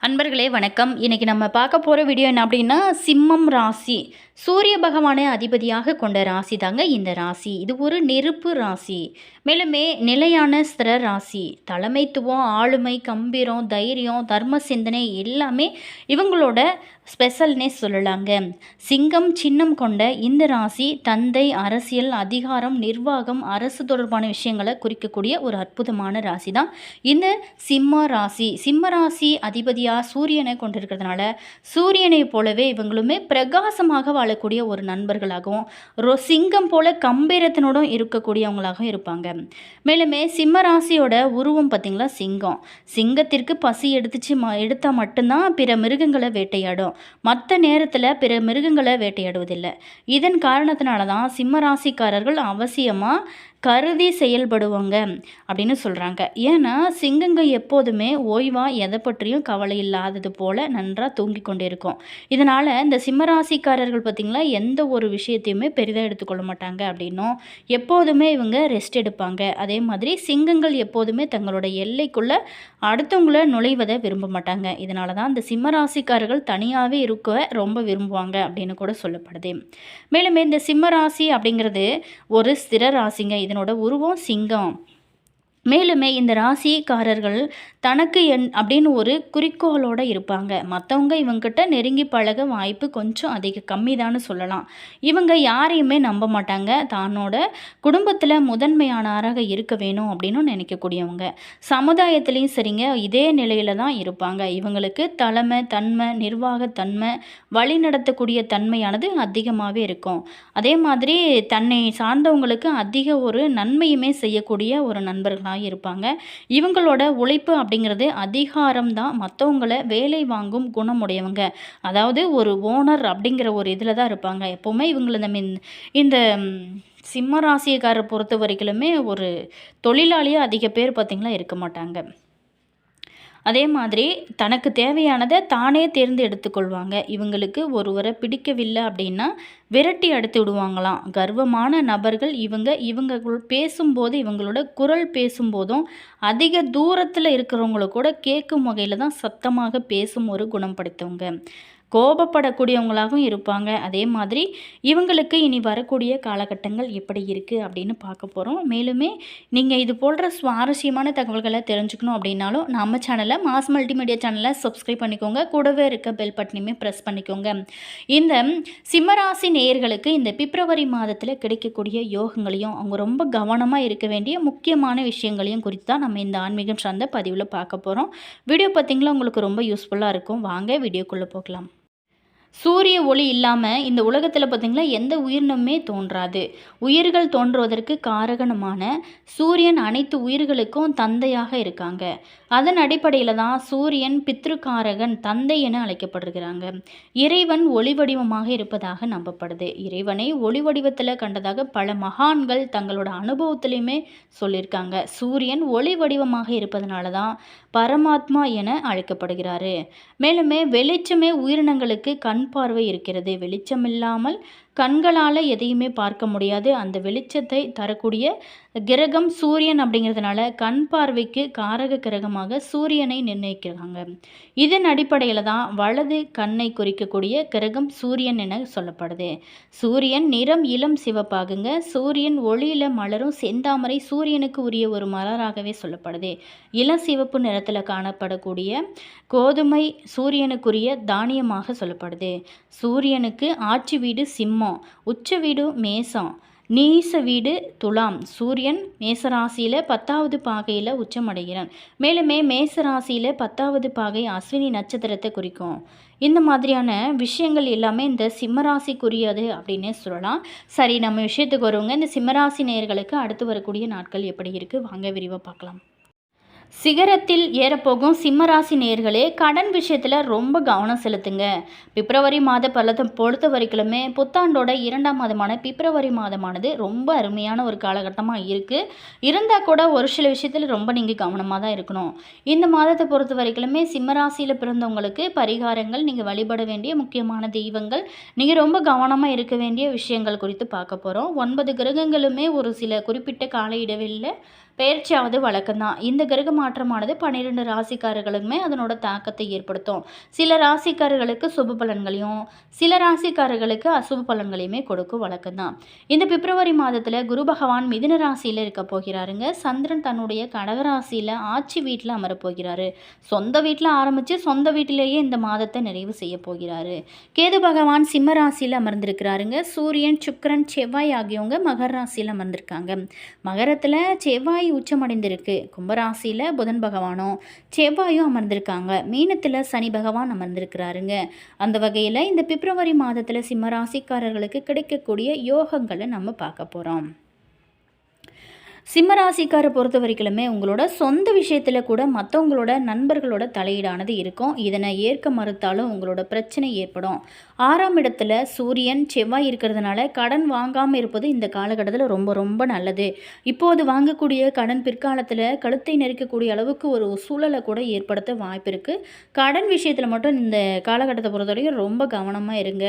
அன்பர்களே வணக்கம். இன்னைக்கு நம்ம பார்க்க போகிற வீடியோ என்ன அப்படின்னா, சிம்மம் ராசி. சூரிய பகவானை அதிபதியாக கொண்ட ராசி தாங்க இந்த ராசி. இது ஒரு நெருப்பு ராசி. மேலுமே நிலையான ஸ்திர ராசி. தலைமைத்துவம், ஆளுமை, கம்பீரம், தைரியம், தர்ம சிந்தனை எல்லாமே இவங்களோட ஸ்பெஷல்னே சொல்லலாங்க. சிங்கம் சின்னம் கொண்ட இந்த ராசி தந்தை, அரசியல், அதிகாரம், நிர்வாகம், அரசு தொடர்பான விஷயங்களை குறிக்கக்கூடிய ஒரு அற்புதமான ராசி தான் இந்த சிம்ம ராசி. சிம்ம ராசி அதிபதியாக சூரியனை கொண்டிருக்கிறதுனால சூரியனை போலவே இவங்களுமே பிரகாசமாக வாழக்கூடிய ஒரு நண்பர்களாகவும் சிங்கம் போல கம்பீரத்தினோடும் இருக்கக்கூடியவங்களாகவும் இருப்பாங்க. மேலுமே சிம்ம ராசியோட உருவம் பார்த்திங்களா, சிங்கம். சிங்கத்திற்கு பசி எடுத்தால் மட்டும்தான் பிற மிருகங்களை வேட்டையாடும். மற்ற நேரத்தில் பிற மிருகங்களை வேட்டையாடுவதில்லை. இதன் காரணத்தினால தான் சிம்ம ராசிக்காரர்கள் அவசியமாக கருதி செயல்படுவாங்க அப்படின்னு சொல்கிறாங்க. ஏன்னா சிங்கங்கள் எப்போதுமே ஓய்வாக எதை பற்றியும் கவலை இல்லாதது போல் நன்றாக தூங்கி கொண்டே இருக்கும். இதனால் இந்த சிம்மராசிக்காரர்கள் பார்த்திங்களா, எந்த ஒரு விஷயத்தையுமே பெரிதாக எடுத்துக்கொள்ள மாட்டாங்க அப்படின்னும் எப்போதுமே இவங்க ரெஸ்ட் எடுப்பாங்க. அதே மாதிரி சிங்கங்கள் எப்போதுமே தங்களோட எல்லைக்குள்ளே அடுத்தவங்கள நுழைவதை விரும்ப மாட்டாங்க. இதனால தான் இந்த சிம்மராசிக்காரர்கள் தனியாகவே இருக்க ரொம்ப விரும்புவாங்க அப்படின்னு கூட சொல்லப்படுது. மேலுமே இந்த சிம்மராசி அப்படிங்கிறது ஒரு ஸ்திர ராசிங்க. இதனோட உருவம் சிங்கம். மேலுமே இந்த ராசிக்காரர்கள் தனக்கு அப்படின்னு ஒரு குறிக்கோளோடு இருப்பாங்க. மற்றவங்க இவங்ககிட்ட நெருங்கி பழக வாய்ப்பு கொஞ்சம் கம்மிதான்னு சொல்லலாம். இவங்க யாரையுமே நம்ப மாட்டாங்க. தன்னோட குடும்பத்தில் முதன்மையானவராக இருக்க வேணும் அப்படின்னு நினைக்கக்கூடியவங்க. சமுதாயத்துலேயும் சரிங்க, இதே நிலையில் தான் இருப்பாங்க. இவங்களுக்கு தலைமை, தன்மை, நிர்வாகத்தன்மை, வழி நடத்தக்கூடிய தன்மையானது அதிகமாகவே இருக்கும். அதே மாதிரி தன்னை சார்ந்தவங்களுக்கு அதிக ஒரு நன்மையுமே செய்யக்கூடிய ஒரு நண்பர்களாக இருப்பாங்க. இவங்களோட உழைப்பு அப்படிங்கிறது அதிகாரம் தான் மற்றவங்களை வேலை வாங்கும் குணமுடையவங்க. அதாவது ஒரு ஓனர் அப்படிங்கிற ஒரு இதில் தான் இருப்பாங்க. எப்போவுமே இவங்களை நம்ம இந்த சிம்ம ராசிக்காரரை பொறுத்த வரைக்குமே ஒரு தொழிலாளியாக அதிக பேர் பார்த்திங்களா இருக்க மாட்டாங்க. அதே மாதிரி தனக்கு தேவையானதை தானே தேர்ந்து எடுத்துக்கொள்வாங்க. இவங்களுக்கு ஒருவரை பிடிக்கவில்லை அப்படின்னா விரட்டி அடித்து விடுவாங்களாம். கர்வமான நபர்கள் இவங்க பேசும்போது, இவங்களோட குரல் பேசும்போதும் அதிக தூரத்தில் இருக்கிறவங்கள கூட கேட்கும் வகையில் தான் சத்தமாக பேசும் ஒரு குணம் படைத்தவங்க. கோபப்படக்கூடியவங்களாகவும் இருப்பாங்க. அதே மாதிரி இவங்களுக்கு இனி வரக்கூடிய காலகட்டங்கள் எப்படி இருக்குது அப்படின்னு பார்க்க போகிறோம். மேலுமே நீங்கள் இது போன்ற சுவாரஸ்யமான தகவல்களை தெரிஞ்சுக்கணும் அப்படின்னாலும் நம்ம சேனலை மாஸ் மல்டிமீடியா சேனலை சப்ஸ்கிரைப் பண்ணிக்கோங்க. கூடவே இருக்க பெல் பட்டனையுமே ப்ரெஸ் பண்ணிக்கோங்க. இந்த சிம்மராசி நேயர்களுக்கு இந்த பிப்ரவரி மாதத்தில் கிடைக்கக்கூடிய யோகங்களையும் அவங்க ரொம்ப கவனமாக இருக்க வேண்டிய முக்கியமான விஷயங்களையும் குறித்து தான் நம்ம இந்த ஆன்மீகம் சார்ந்த பதிவில் பார்க்க போகிறோம். வீடியோ பார்த்திங்களா உங்களுக்கு ரொம்ப யூஸ்ஃபுல்லாக இருக்கும். வாங்க வீடியோக்குள்ளே போகலாம். சூரிய ஒளி இல்லாமல் இந்த உலகத்தில் பார்த்திங்களா எந்த உயிரினமே தோன்றாது. உயிர்கள் தோன்றுவதற்கு காரணமான சூரியன் அனைத்து உயிர்களுக்கும் தந்தையாக இருக்காங்க. அதன் அடிப்படையில் தான் சூரியன் பித்ருக்காரகன், தந்தை என அழைக்கப்படுகிறாங்க. இறைவன் ஒளி வடிவமாக இருப்பதாக நம்பப்படுது. இறைவனை ஒளி வடிவத்தில் கண்டதாக பல மகான்கள் தங்களோட அனுபவத்திலையுமே சொல்லியிருக்காங்க. சூரியன் ஒளி வடிவமாக இருப்பதனால தான் பரமாத்மா என அழைக்கப்படுகிறாரு. மேலுமே வெளிச்சமே உயிரினங்களுக்கு கண் பார்வை இருக்கிறது. வெளிச்சமில்லாமல் கண்களால் எதையுமே பார்க்க முடியாது. அந்த வெளிச்சத்தை தரக்கூடிய கிரகம் சூரியன் அப்படிங்கிறதுனால கண் பார்வைக்கு காரக கிரகமாக சூரியனை நிர்ணயிக்கிறாங்க. இதன் அடிப்படையில் தான் வலது கண்ணை குறிக்கக்கூடிய கிரகம் சூரியன் என சொல்லப்படுது. சூரியன் நிறம் இளம் சிவப்பாகுங்க. சூரியன் ஒளியில் மலரும் செந்தாமரை சூரியனுக்கு உரிய ஒரு மலராகவே சொல்லப்படுது. இளம் சிவப்பு நிறத்தில் காணப்படக்கூடிய கோதுமை சூரியனுக்குரிய தானியமாக சொல்லப்படுது. சூரியனுக்கு ஆட்சி வீடு சிம்மம், உச்ச வீடு மேசம், நீச வீடு துலாம். சூரியன் மேசராசியில் 10வது பாகையில் உச்சமடைகிறான். மேலுமே மேசராசியில் 10வது பாகை அஸ்வினி நட்சத்திரத்தை குறிக்கும். இந்த மாதிரியான விஷயங்கள் எல்லாமே இந்த சிம்மராசிக்குரியது அப்படின்னே சொல்லலாம். சரி, நம்ம விஷயத்துக்கு வருவோங்க. இந்த சிம்மராசி நேயர்களுக்கு அடுத்து வரக்கூடிய நாட்கள் எப்படி இருக்குது வாங்க விரிவாக பார்க்கலாம். சிகரத்தில் ஏறப்போகும் சிம்மராசி நேயர்களே, கடன் விஷயத்தில் ரொம்ப கவனம் செலுத்துங்க. பிப்ரவரி மாத பலத்தை பொறுத்த வரைக்குமே புத்தாண்டோட 2ஆம் மாதமான பிப்ரவரி மாதமானது ரொம்ப அருமையான ஒரு காலகட்டமாக இருக்குது. இருந்தால் கூட ஒரு சில விஷயத்தில் ரொம்ப நீங்கள் கவனமாக தான் இருக்கணும். இந்த மாதத்தை பொறுத்த வரைக்குமே சிம்மராசியில் பிறந்தவங்களுக்கு பரிகாரங்கள், நீங்கள் வழிபட வேண்டிய முக்கியமான தெய்வங்கள், நீங்கள் ரொம்ப கவனமாக இருக்க வேண்டிய விஷயங்கள் குறித்து பார்க்க போகிறோம். 9 கிரகங்களுமே ஒரு சில குறிப்பிட்ட கால இடைவெளியில் பெயர்ச்சியாவது வழக்கம்தான். இந்த கிரக மாற்றமானது 12 ராசிக்காரர்களுக்குமே அதனோட தாக்கத்தை ஏற்படுத்தும். சில ராசிக்காரர்களுக்கு சுப பலன்களையும், சில ராசிக்காரர்களுக்கு அசுப பலன்களையுமே கொடுக்கும் வழக்கம்தான். இந்த பிப்ரவரி மாதத்தில் குரு பகவான் மிதுன ராசியில் இருக்க போகிறாருங்க. சந்திரன் தன்னுடைய கடக ராசியில் ஆட்சி வீட்டில் அமரப்போகிறாரு. சொந்த வீட்டில் ஆரம்பித்து சொந்த வீட்டிலேயே இந்த மாதத்தை நிறைவு செய்ய போகிறாரு. கேது பகவான் சிம்ம ராசியில் அமர்ந்திருக்கிறாருங்க. சூரியன், சுக்கிரன், செவ்வாய் ஆகியவங்க மகர ராசியில் அமர்ந்திருக்காங்க. மகரத்தில் செவ்வாய் உச்சமடைந்திருக்கு. கும்பராசியில் புதன் பகவானும் செவ்வாயும் அமர்ந்திருக்காங்க. மீனத்தில் சனி பகவான் அமர்ந்திருக்கிறாருங்க. அந்த வகையில் இந்த பிப்ரவரி மாதத்தில் சிம்ம ராசிக்காரர்களுக்கு கிடைக்கக்கூடிய யோகங்களை நம்ம பார்க்க போகிறோம். சிம்மராசிக்காரை பொறுத்த வரைக்குமே உங்களோட சொந்த விஷயத்தில் கூட மற்றவங்களோட நண்பர்களோட தலையீடானது இருக்கும். இதனை ஏற்க மறுத்தாலும் உங்களோட பிரச்சனை ஏற்படும். 6ஆம் இடத்துல சூரியன், செவ்வாய் இருக்கிறதுனால கடன் வாங்காமல் இருப்பது இந்த காலகட்டத்தில் ரொம்ப ரொம்ப நல்லது. இப்போது வாங்கக்கூடிய கடன் பிற்காலத்தில் கழுத்தை நெரிக்கக்கூடிய அளவுக்கு ஒரு சூழலை கூட ஏற்படுத்த வாய்ப்பு இருக்குது. கடன் விஷயத்தில் மட்டும் இந்த காலகட்டத்தை பொறுத்த வரைக்கும் ரொம்ப கவனமாக இருங்க.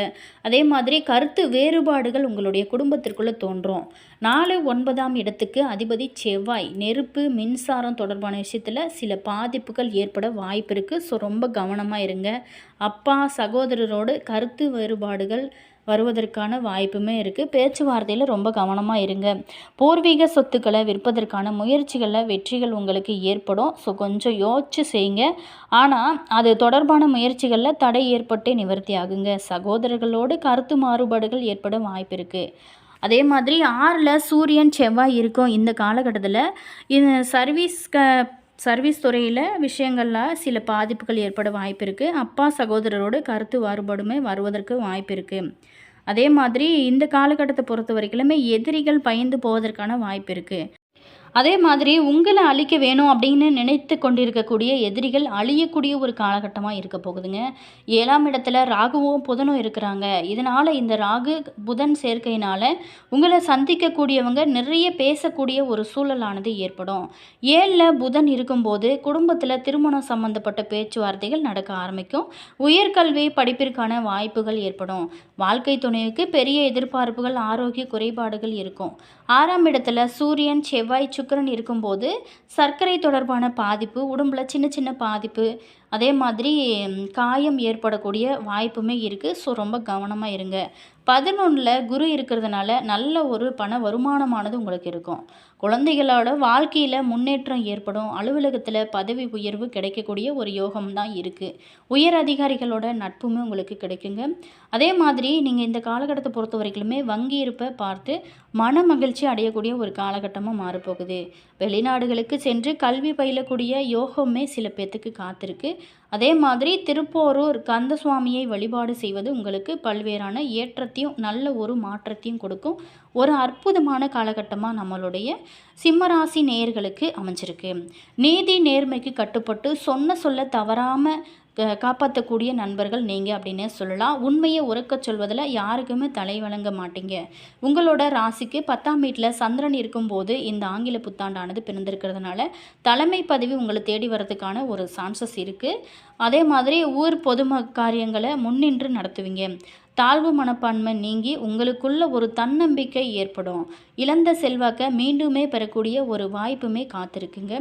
அதே மாதிரி கருத்து வேறுபாடுகள் உங்களுடைய குடும்பத்திற்குள்ளே தோன்றும். 4, 9ஆம் இடத்துக்கு அதிபதி செவ்வாய் நெருப்பு, மின்சாரம் தொடர்பான விஷயத்தில் சில பாதிப்புகள் ஏற்பட வாய்ப்பு இருக்குது. ஸோ ரொம்ப கவனமாக இருங்க. அப்பா, சகோதரரோடு கருத்து வேறுபாடுகள் வருவதற்கான வாய்ப்புமே இருக்குது. பேச்சுவார்த்தையில் ரொம்ப கவனமாக இருங்க. பூர்வீக சொத்துக்களை விற்பதற்கான முயற்சிகளில் வெற்றிகள் உங்களுக்கு ஏற்படும். ஸோ கொஞ்சம் யோசிச்சு செய்யுங்க. ஆனால் அது தொடர்பான முயற்சிகளில் தடை ஏற்பட்டே நிவர்த்தி ஆகுங்க. சகோதரர்களோடு கருத்து மாறுபாடுகள் ஏற்பட வாய்ப்பு இருக்குது. அதே மாதிரி 6ல் சூரியன், செவ்வாய் இருக்கும். இந்த காலகட்டத்தில் இந்த சர்வீஸ் துறையில் விஷயங்களில் சில பாதிப்புகள் ஏற்பட வாய்ப்பு இருக்குது. அப்பா, சகோதரரோடு கருத்து மாறுபாடுமே வருவதற்கு வாய்ப்பு இருக்குது. அதே மாதிரி இந்த காலகட்டத்தை பொறுத்த வரைக்குமே எதிரிகள் பயந்து போவதற்கான வாய்ப்பு இருக்குது. அதே மாதிரி உங்களை அழிக்க வேணும் அப்படின்னு நினைத்து கொண்டிருக்கக்கூடிய எதிரிகள் அழியக்கூடிய ஒரு காலகட்டமாக இருக்க போகுதுங்க. 7ஆம் இடத்துல ராகுவும் புதனும் இருக்கிறாங்க. இதனால் இந்த ராகு புதன் சேர்க்கையினால் உங்களை சந்திக்கக்கூடியவங்க நிறைய பேசக்கூடிய ஒரு சூழலானது ஏற்படும். 7ல் புதன் இருக்கும்போது குடும்பத்தில் திருமணம் சம்பந்தப்பட்ட பேச்சுவார்த்தைகள் நடக்க ஆரம்பிக்கும். உயர்கல்வி படிப்பிற்கான வாய்ப்புகள் ஏற்படும். வாழ்க்கை துணைவுக்கு பெரிய எதிர்பார்ப்புகள், ஆரோக்கிய குறைபாடுகள் இருக்கும். 6ஆம் இடத்துல சூரியன், செவ்வாய், சுக்கிரன் இருக்கும்போது சர்க்கரை தொடர்பான பாதிப்பு, உடம்பில் சின்ன சின்ன பாதிப்பு, அதே மாதிரி காயம் ஏற்படக்கூடிய வாய்ப்புமே இருக்குது. ஸோ ரொம்ப கவனமாக இருங்க. 11ல் குரு இருக்கிறதுனால நல்ல ஒரு பண வருமானமானது உங்களுக்கு இருக்கும். குழந்தைகளோட வாழ்க்கையில் முன்னேற்றம் ஏற்படும். அலுவலகத்தில் பதவி உயர்வு கிடைக்கக்கூடிய ஒரு யோகம் தான் இருக்குது. உயர் அதிகாரிகளோட நட்புமே உங்களுக்கு கிடைக்குங்க. அதே மாதிரி நீங்கள் இந்த காலகட்டத்தை பொறுத்த வரைக்குமே வங்கி இருப்பை பார்த்து மன மகிழ்ச்சி அடையக்கூடிய ஒரு காலகட்டமாக மாறப்போகுது. வெளிநாடுகளுக்கு சென்று கல்வி பயிலக்கூடிய யோகமே சில பேர்த்துக்கு காத்திருக்கு. அதே மாதிரி திருப்போரூர் கந்தசுவாமியை வழிபாடு செய்வது உங்களுக்கு பல்வேறான ஏற்றத்தையும் நல்ல ஒரு மாற்றத்தையும் கொடுக்கும். ஒரு அற்புதமான காலகட்டமாக நம்மளுடைய சிம்மராசி நேயர்களுக்கு அமைஞ்சிருக்கு. நீதி நேர்மைக்கு கட்டுப்பட்டு சொல்ல தவறாமல் காப்பாற்றக்கூடிய நண்பர்கள் நீங்கள் அப்படின்னே சொல்லலாம். உண்மையை உறக்கச் சொல்வதில் யாருக்குமே தலை வழங்க மாட்டீங்க. உங்களோட ராசிக்கு 10ஆம் வீட்டில் சந்திரன் இருக்கும்போது இந்த ஆங்கில புத்தாண்டானது பிறந்திருக்கிறதுனால தலைமை பதவி உங்களை தேடி வர்றதுக்கான ஒரு சான்சஸ் இருக்குது. அதே மாதிரி ஊர் பொதும காரியங்களை முன்னின்று நடத்துவீங்க. தாழ்வு மனப்பான்மை நீங்கி உங்களுக்குள்ள ஒரு தன்னம்பிக்கை ஏற்படும். இழந்த செல்வாக்கை மீண்டுமே பெறக்கூடிய ஒரு வாய்ப்புமே காத்திருக்குங்க.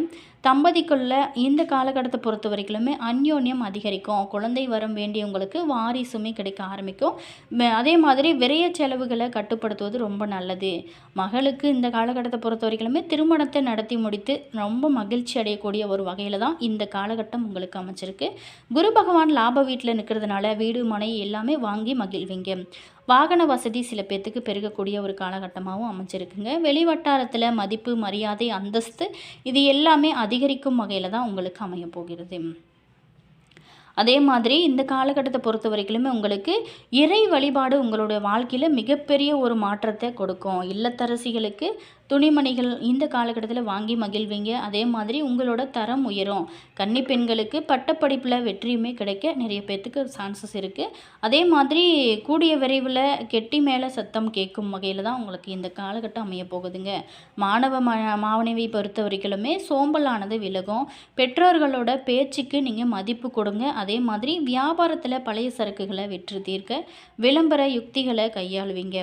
தம்பதிக்குள்ள இந்த காலகட்டத்தை பொறுத்த வரைக்குமே அந்யோன்யம் அதிகரிக்கும். குழந்தை வரம் வேண்டியவங்களுக்கு வாரிசுமே கிடைக்க ஆரம்பிக்கும். அதே மாதிரி விரைய செலவுகளை கட்டுப்படுத்துவது ரொம்ப நல்லது. மகளுக்கு இந்த காலகட்டத்தை பொறுத்த வரைக்குமே திருமணத்தை நடத்தி முடித்து ரொம்ப மகிழ்ச்சி அடையக்கூடிய ஒரு வகையில் தான் இந்த காலகட்டம் உங்களுக்கு அமைச்சிருக்கு. குரு பகவான் லாப வீட்டில் நிற்கிறதுனால வீடு, மனை எல்லாமே வாங்கி மகிழ்வீங்க. வாகன வசதி சில பேர்த்துக்கு பெருகக்கூடிய ஒரு காலகட்டமாகவும் அமைச்சிருக்குங்க. வெளிவட்டாரத்தில் மதிப்பு, மரியாதை, அந்தஸ்து இது எல்லாமே அதிகரிக்கும் வகையில் தான் உங்களுக்கு அமைய போகிறது. அதே மாதிரி இந்த காலகட்டத்தை பொறுத்த வரைக்குமே உங்களுக்கு இறை வழிபாடு உங்களுடைய வாழ்க்கையில் மிகப்பெரிய ஒரு மாற்றத்தை கொடுக்கும். இல்லத்தரசிகளுக்கு துணிமணிகள் இந்த காலகட்டத்தில் வாங்கி மகிழ்வீங்க. அதே மாதிரி உங்களோட தரம் உயரும். கன்னி பெண்களுக்கு பட்டப்படிப்பில் வெற்றியுமே கிடைக்க நிறைய பேர்த்துக்கு சான்சஸ் இருக்குது. அதே மாதிரி கூடிய விரைவில் கெட்டி மேலே சத்தம் கேட்கும் வகையில் தான் உங்களுக்கு இந்த காலகட்டம் அமைய போகுதுங்க. மாணவி பொறுத்த வரைக்குமே சோம்பலானது விலகும். பெற்றோர்களோட பேச்சுக்கு நீங்கள் மதிப்பு கொடுங்க. அதே மாதிரி வியாபாரத்தில் பழைய சரக்குகளை விற்று தீர்க்க விளம்பர யுக்திகளை கையாளுவீங்க.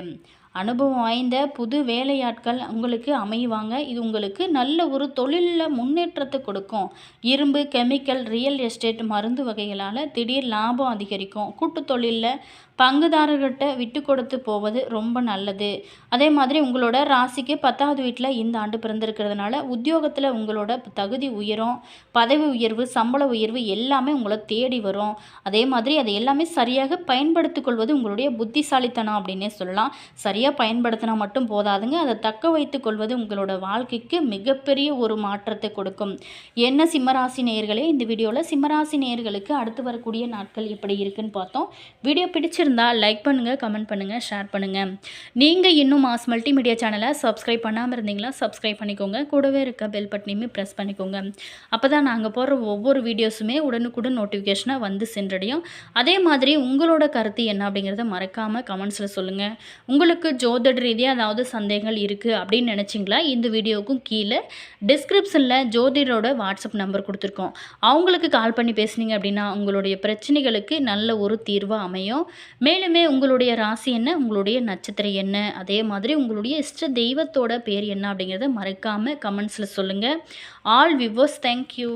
அனுபவம் வாய்ந்த புது வேலையாட்கள் உங்களுக்கு அமைவாங்க. இது உங்களுக்கு நல்ல ஒரு தொழிலில் முன்னேற்றத்தை கொடுக்கும். இரும்பு, கெமிக்கல், ரியல் எஸ்டேட், மருந்து வகைகளால் திடீர் லாபம் அதிகரிக்கும். கூட்டு தொழிலில் பங்குதாரர்கிட்ட விட்டு கொடுத்து போவது ரொம்ப நல்லது. அதே மாதிரி உங்களோட ராசிக்கு 10வது வீட்டில் இந்த ஆண்டு பிறந்திருக்கிறதுனால உத்தியோகத்தில் உங்களோட தகுதி உயரும். பதவி உயர்வு, சம்பள உயர்வு எல்லாமே உங்களை தேடி வரும். அதே மாதிரி அதை எல்லாமே சரியாக பயன்படுத்திக் கொள்வது உங்களுடைய புத்திசாலித்தனம் அப்படின்னே சொல்லலாம். சரியாக பயன்படுத்தினா மட்டும் போதாதுங்க, அதை தக்க வைத்துக் கொள்வது உங்களோட வாழ்க்கைக்கு மிகப்பெரிய ஒரு மாற்றத்தை கொடுக்கும். என்ன சிம்மராசி நேயர்களே, இந்த வீடியோவில் சிம்மராசி நேயர்களுக்கு அடுத்து வரக்கூடிய நாட்கள் எப்படி இருக்குன்னு பார்த்தோம். வீடியோ பிடிச்சிருந்தா லைக் பண்ணுங்கள், கமெண்ட் பண்ணுங்கள், ஷேர் பண்ணுங்கள். நீங்கள் இன்னும் மாஸ் மல்டிமீடியா சேனலை சப்ஸ்கிரைப் பண்ணாமல் இருந்தீங்களா சப்ஸ்கிரைப் பண்ணிக்கோங்க. கூடவே இருக்க பெல் பட்டனையுமே ப்ரெஸ் பண்ணிக்கோங்க. அப்போ தான் நாங்கள் போடுற ஒவ்வொரு வீடியோஸுமே உடனுக்குடன் நோட்டிஃபிகேஷனாக வந்து சென்றடையும். அதே மாதிரி உங்களோட கருத்து என்ன அப்படிங்கிறத மறக்காமல் கமெண்ட்ஸில் சொல்லுங்கள். உங்களுக்கு ஜோதிட ரீதியாக ஏதாவது சந்தேகங்கள் இருக்குது அப்படின்னு நினச்சிங்களா, இந்த வீடியோவுக்கும் கீழே டிஸ்கிரிப்ஷனில் ஜோதிடரோட வாட்ஸ்அப் நம்பர் கொடுத்துருக்கோம். அவங்களுக்கு கால் பண்ணி பேசுனீங்க அப்படின்னா உங்களுடைய பிரச்சனைகளுக்கு நல்ல ஒரு தீர்வாக அமையும். மேலுமே உங்களுடைய ராசி என்ன, உங்களுடைய நட்சத்திரம் என்ன, அதே மாதிரி உங்களுடைய இஷ்ட தெய்வத்தோட பேர் என்ன அப்படிங்கிறத மறக்காமல் கமெண்ட்ஸில் சொல்லுங்கள். All viewers, thank you.